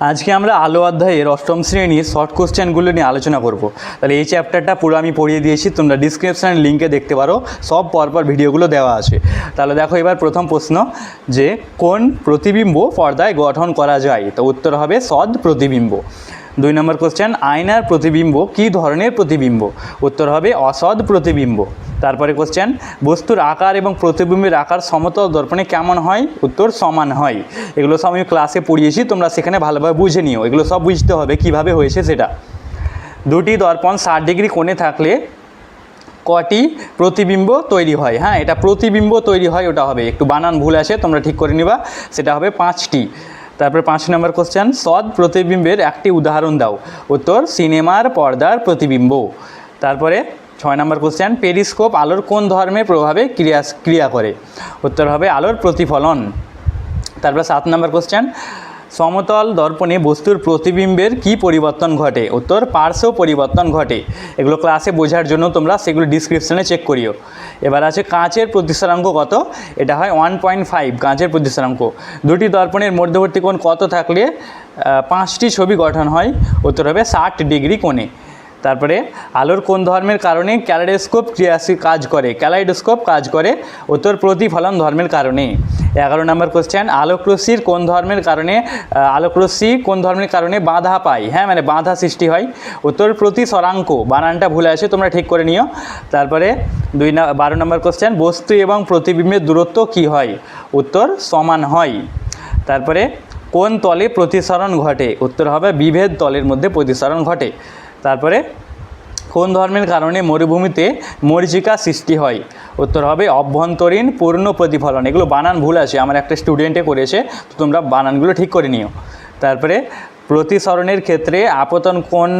আজকে আমরা আলো অধ্যায়ের অষ্টম শ্রেণীর শর্ট কোশ্চেনগুলো নিয়ে আলোচনা করব। তাহলে এই চ্যাপ্টারটা পুরো আমি পড়িয়ে দিয়েছি, তোমরা ডিসক্রিপশানের লিঙ্কে দেখতে পারো, সব পরপর ভিডিওগুলো দেওয়া আছে। তাহলে দেখো এবার প্রথম প্রশ্ন, যে কোন প্রতিবিম্ব পর্দায় গঠন করা যায়? তো উত্তর হবে সৎ প্রতিবিম্ব। 2 নম্বর কোশ্চেন, আয়নার প্রতিবিম্ব কী ধরনের প্রতিবিম্ব? উত্তর হবে অসৎ প্রতিবিম্ব। তারপরে কোশ্চেন, বস্তুর আকার এবং প্রতিবিম্বের আকার সমতল দর্পণে কেমন হয়? উত্তর সমান হয়। এগুলো সব আমি ক্লাসে পড়িয়েছি, তোমরা সেখানে ভালোভাবে বুঝে নিও, এগুলো সব বুঝতে হবে কিভাবে হয়েছে সেটা। দুটি দর্পণ 60 ডিগ্রি কোণে থাকলে কটি প্রতিবিম্ব তৈরি হয়? হ্যাঁ, এটা প্রতিবিম্ব তৈরি হয়, ওটা হবে, একটু বানান ভুল আছে, তোমরা ঠিক করে নিবা, সেটা হবে 5টি। তারপর 5 নম্বর কোশ্চেন, সৎ প্রতিবিম্বের একটি উদাহরণ দাও। উত্তর সিনেমার পর্দার প্রতিবিম্ব। তারপরে 6 নম্বর কোশ্চেন, পেরিস্কোপ আলোর কোন ধর্মের প্রভাবে ক্রিয়া করে? উত্তর হবে আলোর প্রতিফলন। তারপর 7 নম্বর কোশ্চেন, সমতল দর্পণে বস্তুর প্রতিবিম্বের কি পরিবর্তন ঘটে? উত্তর পার্শ্ব পরিবর্তন ঘটে। এগুলো ক্লাসে বোঝার জন্য তোমরা সেগুলো ডিসক্রিপশানে চেক করিও। এবার আছে কাঁচের প্রতিসরাঙ্ক কত? এটা হয় 1.5 কাঁচের প্রতিসরাঙ্ক। দুটি দর্পণের মধ্যবর্তী কোণ কত থাকলে 5টি ছবি গঠন হয়? উত্তর হবে 60 ডিগ্রি কোণে। তারপরে আলোর কোন ধর্মের কারণে ক্যালাইডোস্কোপ কাজ করে? ক্যালাইডোস্কোপ কাজ করে, উত্তর প্রতিফলন ধর্মের কারণে। 11 নম্বর কোশ্চেন, আলোকরশ্মি কোন ধর্মের কারণে বাধা পায়? হ্যাঁ, মানে বাধা সৃষ্টি হয়। উত্তর প্রতিসরাঙ্ক। বানানটা ভুলে আছে, তোমরা ঠিক করে নিও। তারপরে 12 নম্বর কোশ্চেন, বস্তু এবং প্রতিবিম্বের দূরত্ব কি হয়? উত্তর সমান হয়। তারপরে কোন তলে প্রতিসরণ ঘটে? উত্তর হবে বিভেদ তলের মধ্যে প্রতিসরণ ঘটে। তারপরে কোন ধর্মের কারণে মরুভূমিতে মরীচিকা সৃষ্টি হয়? উত্তর হবে অভ্যন্তরীণ পূর্ণ প্রতিফলন। এগুলো বানান ভুল আছে, আমার একটা স্টুডেন্টে করেছে, তো তোমরা বানানগুলো ঠিক করে নিও। তারপরে প্রতিসরণের ক্ষেত্রে আপতন কোণ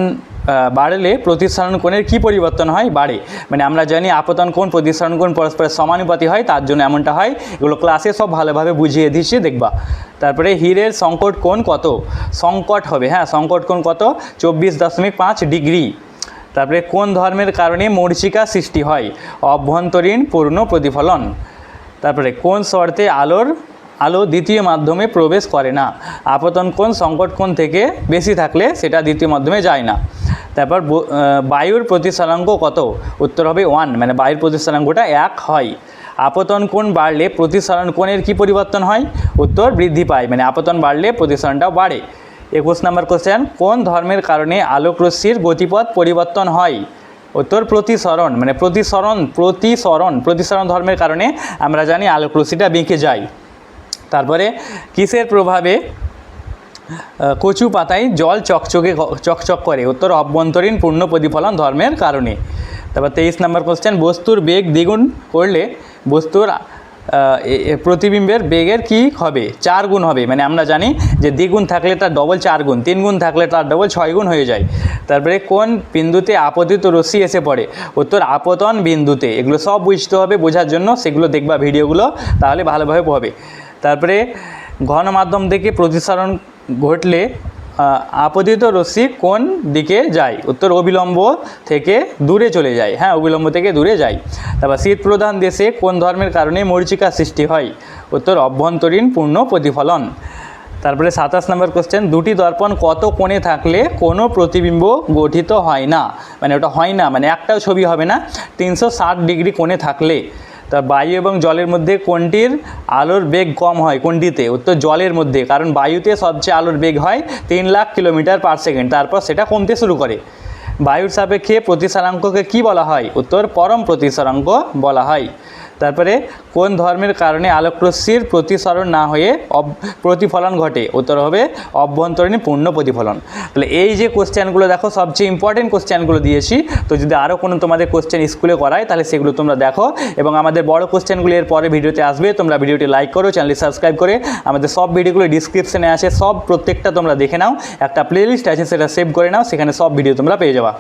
বাড়লে প্রতিসরণ কোণের কী পরিবর্তন হয়? বাড়ে। মানে আমরা জানি আপতন কোণ প্রতিসরণ কোণ পরস্পরের সমানুপাতি হয়, তার জন্য এমনটা হয়। এগুলো ক্লাসে সব ভালোভাবে বুঝিয়ে দিচ্ছি, দেখবা। তারপরে হীরের সংকট কোণ কত? সংকট হবে, হ্যাঁ, সংকট কোণ কত? 24.5 ডিগ্রি। তারপরে কোন ধর্মের কারণে মরীচিকা সৃষ্টি হয়? অভ্যন্তরীণ পূর্ণ প্রতিফলন। তারপরে কোন শর্তে আলো দ্বিতীয় মাধ্যমে প্রবেশ করে না? আপতন কোণ সংকট কোণ থেকে বেশি থাকলে সেটা দ্বিতীয় মাধ্যমে যায় না। তারপর বায়ুর প্রতিসরাঙ্ক কত? উত্তর হবে 1, মানে বায়ুর প্রতিসরাঙ্কটা 1 হয়। আপতন কোণ বাড়লে প্রতিসরণ কোণের কী পরিবর্তন হয়? উত্তর বৃদ্ধি পায়, মানে আপতন বাড়লে প্রতিসরণটাও বাড়ে। 21 নম্বর কোশ্চেন, কোন ধর্মের কারণে আলোকরশ্মির গতিপথ পরিবর্তন হয়? উত্তর প্রতিসরণ, মানে প্রতিসরণ ধর্মের কারণে আমরা জানি আলোকরশ্মিটা বেঁকে যায়। তারপরে কিসের প্রভাবে কচু পাতায় জল চকচক করে? উত্তর অভ্যন্তরীণ পূর্ণ প্রতিফলন ধর্মের কারণে। তারপর 23 নম্বর কোশ্চেন, বস্তুর বেগ দ্বিগুণ করলে বস্তুর প্রতিবিম্বের বেগের কি হবে? 4 গুণ হবে। মানে আমরা জানি যে দ্বিগুণ থাকলে তার ডবল 4 গুণ, 3 গুণ থাকলে তার ডবল 6 গুণ হয়ে যায়। তারপরে কোন বিন্দুতে আপতিত রশ্মি এসে পড়ে? উত্তর আপতন বিন্দুতে। এগুলো সব বুঝতে হবে, বোঝার জন্য সেগুলো দেখবা ভিডিওগুলো, তাহলে ভালোভাবে হবে। তারপরে ঘন মাধ্যম থেকে প্রতিসরণ ঘটলে আপতিত রশ্মি কোন দিকে যায়? উত্তর অবিলম্ব থেকে দূরে চলে যায়, হ্যাঁ, অবিলম্ব থেকে দূরে যায়। তারপর শীত প্রধান দেশে কোন ধর্মের কারণে মরীচিকা সৃষ্টি হয়? উত্তর অভ্যন্তরীণ পূর্ণ প্রতিফলন। তারপরে 27 নম্বর কোশ্চেন, দুটি দর্পণ কত কোণে থাকলে কোনো প্রতিবিম্ব গঠিত হয় না? মানে ওটা হয় না, মানে একটাও ছবি হবে না 360 ডিগ্রি কোণে থাকলে। তা বায়ু এবং জলের মধ্যে কোনটির আলোর বেগ কম হয়? কোনটিতে? উত্তর জলের মধ্যে, কারণ বায়ুতে সবচেয়ে আলোর বেগ হয় 3 লাখ কিলোমিটার পার সেকেন্ড, তারপর সেটা কমতে শুরু করে। বায়ুর সাপেক্ষে প্রতিসরাঙ্ককে কি বলা হয়? উত্তর পরম প্রতিসরাঙ্ক বলা হয়। তারপরে কোন ধর্মের কারণে আলোকরশ্মির প্রতিসরণ না হয়ে প্রতিফলন ঘটে? উত্তর হবে অভ্যন্তরীণ পূর্ণ প্রতিফলন। তাহলে এই যে কোশ্চেনগুলো দেখো, সবচেয়ে ইম্পর্টেন্ট কোশ্চেনগুলো দিয়েছি। তো যদি আরও কোনো তোমাদের কোশ্চেন স্কুলে করায় তাহলে সেগুলো তোমরা দেখো, এবং আমাদের বড় কোশ্চেনগুলো এর পরে ভিডিওতে আসবে। তোমরা ভিডিওটি লাইক করো, চ্যানেলটি সাবস্ক্রাইব করে আমাদের সব ভিডিওগুলো ডিসক্রিপশনে আছে, সব প্রত্যেকটা তোমরা দেখে নাও। একটা প্লেলিস্ট আছে, সেটা সেভ করে নাও, সেখানে সব ভিডিও তোমরা পেয়ে যাবা।